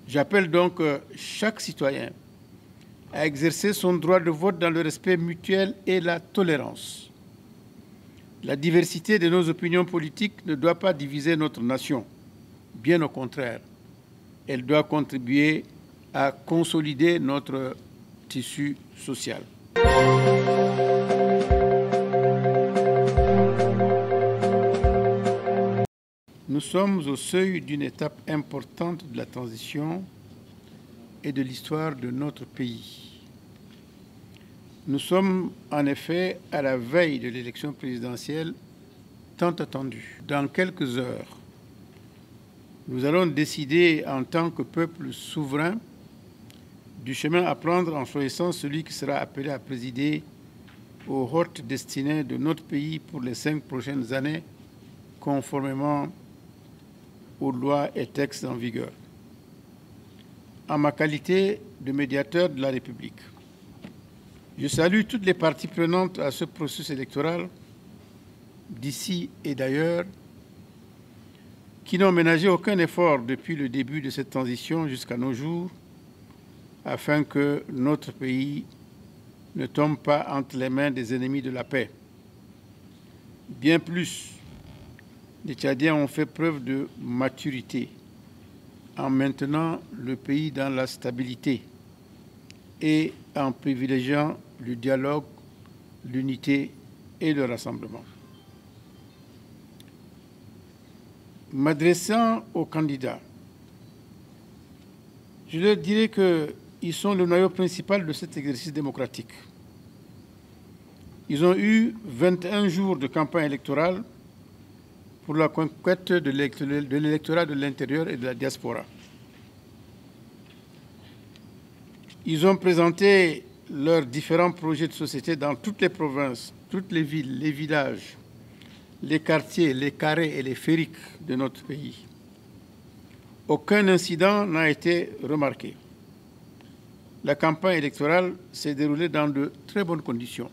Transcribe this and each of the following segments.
J'appelle donc chaque citoyen à exercer son droit de vote dans le respect mutuel et la tolérance. La diversité de nos opinions politiques ne doit pas diviser notre nation. Bien au contraire, elle doit contribuer à consolider notre tissu social. Nous sommes au seuil d'une étape importante de la transition et de l'histoire de notre pays. Nous sommes en effet à la veille de l'élection présidentielle tant attendue. Dans quelques heures, nous allons décider en tant que peuple souverain du chemin à prendre en choisissant celui qui sera appelé à présider aux hautes destinées de notre pays pour les 5 prochaines années, conformément aux lois et textes en vigueur. En ma qualité de médiateur de la République, je salue toutes les parties prenantes à ce processus électoral, d'ici et d'ailleurs, qui n'ont ménagé aucun effort depuis le début de cette transition jusqu'à nos jours, afin que notre pays ne tombe pas entre les mains des ennemis de la paix. Bien plus, les Tchadiens ont fait preuve de maturité en maintenant le pays dans la stabilité et en privilégiant le dialogue, l'unité et le rassemblement. M'adressant aux candidats, je leur dirai qu'ils sont le noyau principal de cet exercice démocratique. Ils ont eu 21 jours de campagne électorale pour la conquête de l'électorat de l'intérieur et de la diaspora. Ils ont présenté leurs différents projets de société dans toutes les provinces, toutes les villes, les villages, les quartiers, les carrés et les fériques de notre pays. Aucun incident n'a été remarqué. La campagne électorale s'est déroulée dans de très bonnes conditions.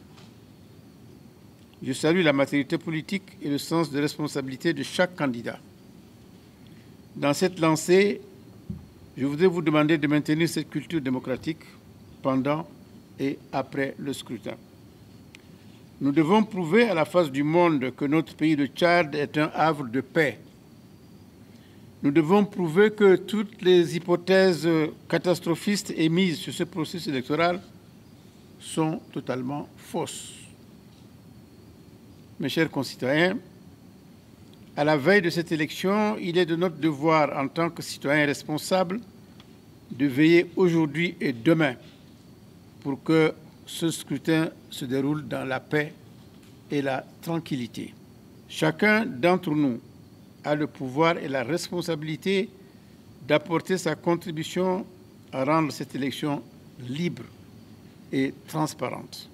Je salue la maturité politique et le sens de responsabilité de chaque candidat. Dans cette lancée, je voudrais vous demander de maintenir cette culture démocratique pendant et après le scrutin. Nous devons prouver à la face du monde que notre pays, le Tchad, est un havre de paix. Nous devons prouver que toutes les hypothèses catastrophistes émises sur ce processus électoral sont totalement fausses. Mes chers concitoyens, à la veille de cette élection, il est de notre devoir, en tant que citoyens responsables, de veiller aujourd'hui et demain pour que ce scrutin se déroule dans la paix et la tranquillité. Chacun d'entre nous a le pouvoir et la responsabilité d'apporter sa contribution à rendre cette élection libre et transparente.